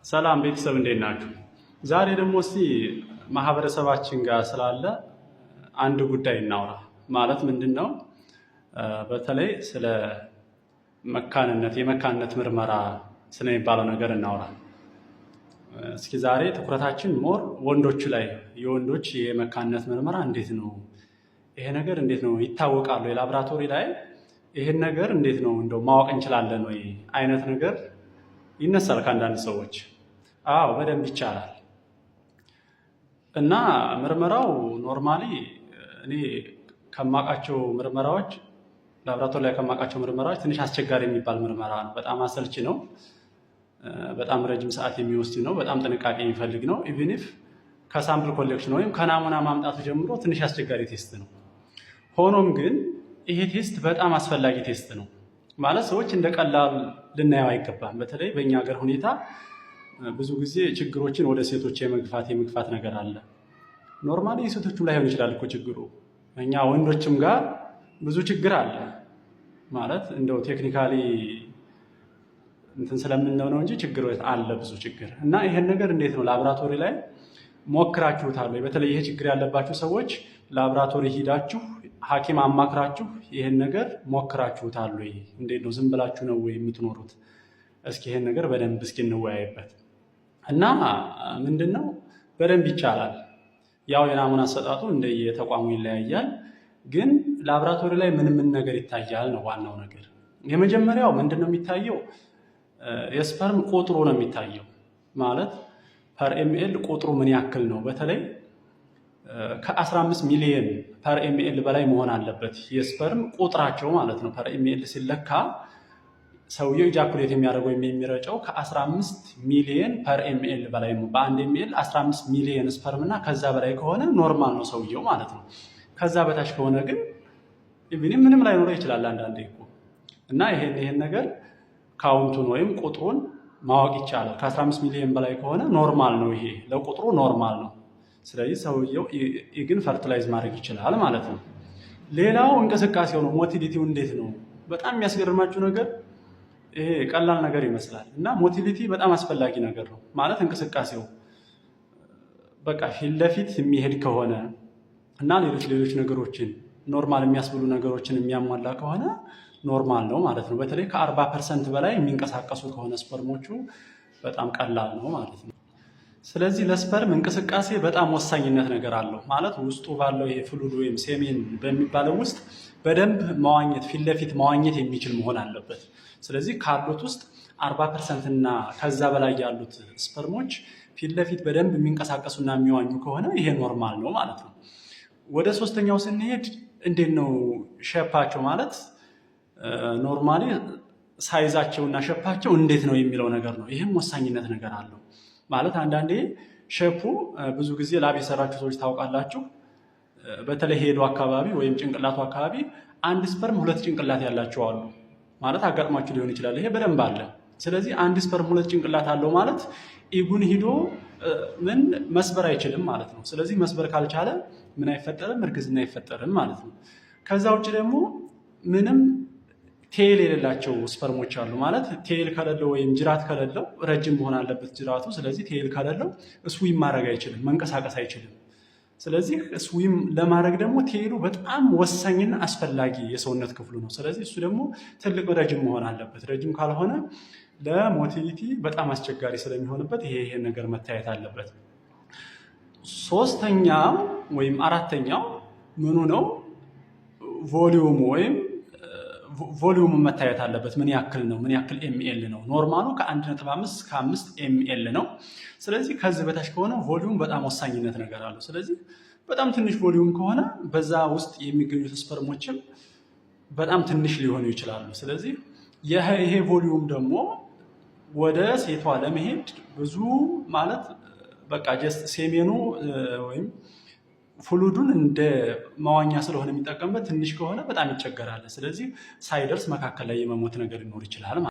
ሰላም ቤተሰብ እንዴት ናችሁ? ዛሬ ደግሞ እስቲ ማህበረሰባችን ጋር ስላለ አንድ ጉዳይ እናውራ። ማለት ምንድን ነው? በተለይ ስለ መካንነት የመካንነት ምርመራ ስለሚባለው ነገር እናውራ። እስኪ ዛሬ ትኩረታችን ሞር ወንዶች ላይ የወንዶች የመካንነት ምርመራ እንዴት ነው? ይሄ ነገር እንዴት ነው ይታወቃሉ? የላብራቶሪ ላይ ይሄን ነገር እንዴት ነው እንደው ማወቅ እንችላለን ወይ አይነት ነገር ይነሳል ከአንዳንድ ሰዎች። አዎ በደንብ ይቻላል። እና ምርመራው ኖርማሊ እኔ ከማውቃቸው ምርመራዎች ላብራቶሪ ላይ ከማውቃቸው ምርመራዎች ትንሽ አስቸጋሪ የሚባል ምርመራ ነው። በጣም አሰልቺ ነው። በጣም ረጅም ሰዓት የሚወስድ ነው። በጣም ጥንቃቄ የሚፈልግ ነው። ኢቭን ኢፍ ከሳምፕል ኮሌክሽን ወይም ከናሙና ማምጣቱ ጀምሮ ትንሽ አስቸጋሪ ቴስት ነው። ሆኖም ግን ይሄ ቴስት በጣም አስፈላጊ ቴስት ነው። ማለት ሰዎች እንደ ቀላል ልናየው አይገባም። በተለይ በእኛ ሀገር ሁኔታ ብዙ ጊዜ ችግሮችን ወደ ሴቶች የመግፋት ነገር አለ። ኖርማሊ የሴቶችም ላይሆን ይችላል እኮ ችግሩ፣ እኛ ወንዶችም ጋር ብዙ ችግር አለ። ማለት እንደው ቴክኒካሊ እንትን ስለምንለው ነው እንጂ ችግር አለ፣ ብዙ ችግር። እና ይሄን ነገር እንዴት ነው ላብራቶሪ ላይ ሞክራችሁታል ወይ? በተለይ ይሄ ችግር ያለባችሁ ሰዎች ላብራቶሪ ሂዳችሁ ሐኪም አማክራችሁ ይሄን ነገር ሞክራችሁታል ወይ? እንዴት ነው ዝም ብላችሁ ነው ወይ የምትኖሩት? እስኪ ይሄን ነገር በደንብ እስኪ እንወያይበት። እና ምንድነው በደንብ ይቻላል። ያው የናሙና አሰጣጡ እንደየተቋሙ ይለያያል። ግን ላብራቶሪ ላይ ምን ነገር ይታያል ነው ዋናው ነገር። የመጀመሪያው ምንድነው የሚታየው? የስፐርም ቁጥሩ ነው የሚታየው። ማለት ፐር ኤምኤል ቁጥሩ ምን ያክል ነው። በተለይ ከ15 ሚሊዮን ፐር ኤምኤል በላይ መሆን አለበት የስፐርም ቁጥራቸው ማለት ነው። ፐር ኤምኤል ሲለካ ሰውየው ኢጃኩሌት የሚያደርገው የሚረጨው ከ15 ሚሊዮን ፐር ኤምኤል በላይ ነው። በአንድ ኤምኤል 15 ሚሊዮን ስፐርም እና ከዛ በላይ ከሆነ ኖርማል ነው ሰውየው ማለት ነው። ከዛ በታች ከሆነ ግን ኢቭን ምንም ላይኖረው ይችላል አንዳንዴ እኮ። እና ይሄን ነገር ካውንቱን ወይም ቁጥሩን ማወቅ ይቻላል። ከ15 ሚሊዮን በላይ ከሆነ ኖርማል ነው፣ ይሄ ለቁጥሩ ኖርማል ነው። ስለዚህ ሰውየው ግን ፈርቲላይዝ ማድረግ ይችላል ማለት ነው። ሌላው እንቅስቃሴው ነው። ሞቲሊቲው እንዴት ነው? በጣም የሚያስገርማችሁ ነገር ይሄ ቀላል ነገር ይመስላል እና ሞቲሊቲ በጣም አስፈላጊ ነገር ነው። ማለት እንቅስቃሴው በቃ ፊት ለፊት የሚሄድ ከሆነ እና ሌሎች ነገሮችን ኖርማል የሚያስብሉ ነገሮችን የሚያሟላ ከሆነ ኖርማል ነው ማለት ነው። በተለይ ከ40% በላይ የሚንቀሳቀሱ ከሆነ ስፐርሞቹ በጣም ቀላል ነው ማለት ነው። ስለዚህ ለስፐርም እንቅስቃሴ በጣም ወሳኝነት ነገር አለው። ማለት ውስጡ ባለው ይሄ ፍሉድ ወይም ሴሜን በሚባለው ውስጥ በደንብ መዋኘት ፊት ለፊት መዋኘት የሚችል መሆን አለበት። ስለዚህ ካሉት ውስጥ 40% እና ከዛ በላይ ያሉት ስፐርሞች ፊት ለፊት በደንብ የሚንቀሳቀሱና የሚዋኙ ከሆነ ይሄ ኖርማል ነው ማለት ነው። ወደ ሶስተኛው ስንሄድ እንዴት ነው ሼፓቸው? ማለት ኖርማሊ ሳይዛቸውና ሼፓቸው እንዴት ነው የሚለው ነገር ነው። ይህም ወሳኝነት ነገር አለው። ማለት አንዳንዴ ሼፑ ብዙ ጊዜ ላብ የሰራችሁ ሰዎች ታውቃላችሁ። በተለይ ሄዱ አካባቢ ወይም ጭንቅላቱ አካባቢ አንድ ስፐርም 2 ጭንቅላት ያላቸው አሉ። ማለት አጋጥሟችሁ ሊሆን ይችላል። ይሄ በደንብ አለ። ስለዚህ አንድ ስፐርም 2 ጭንቅላት አለው ማለት ኢጉን ሂዶ ምን መስበር አይችልም ማለት ነው። ስለዚህ መስበር ካልቻለ ምን አይፈጠርም? እርግዝና አይፈጠርም ማለት ነው። ከዛ ውጭ ደግሞ ምንም ቴል የሌላቸው ስፐርሞች አሉ። ማለት ቴል ከሌለው ወይም ጅራት ከሌለው ረጅም መሆን አለበት ጅራቱ። ስለዚህ ቴል ከሌለው ስዊም ማድረግ አይችልም፣ መንቀሳቀስ አይችልም። ስለዚህ ስዊም ለማድረግ ደግሞ ቴሉ በጣም ወሳኝና አስፈላጊ የሰውነት ክፍሉ ነው። ስለዚህ እሱ ደግሞ ትልቅ ረጅም መሆን አለበት። ረጅም ካልሆነ ለሞቲሊቲ በጣም አስቸጋሪ ስለሚሆንበት ይሄ ነገር መታየት አለበት። ሶስተኛው ወይም አራተኛው ምኑ ነው? ቮሊዩሙ ወይም ቮሊዩም መታየት አለበት። ምን ያክል ነው? ምን ያክል ኤምኤል ነው? ኖርማሉ ከ1.5 እስከ 5 ኤምኤል ነው። ስለዚህ ከዚህ በታች ከሆነ ቮሊዩም በጣም ወሳኝነት ነገር አለው። ስለዚህ በጣም ትንሽ ቮሊዩም ከሆነ በዛ ውስጥ የሚገኙት ስፐርሞችም በጣም ትንሽ ሊሆኑ ይችላሉ። ስለዚህ ይሄ ቮሊዩም ደግሞ ወደ ሴቷ ለመሄድ ብዙ ማለት በቃ ጀስት ሴሜኑ ወይም ፍሉዱን እንደ መዋኛ ስለሆነ የሚጠቀምበት ትንሽ ከሆነ በጣም ይቸገራል። ስለዚህ ሳይደርስ መካከል ላይ የመሞት ነገር ሊኖር ይችላል።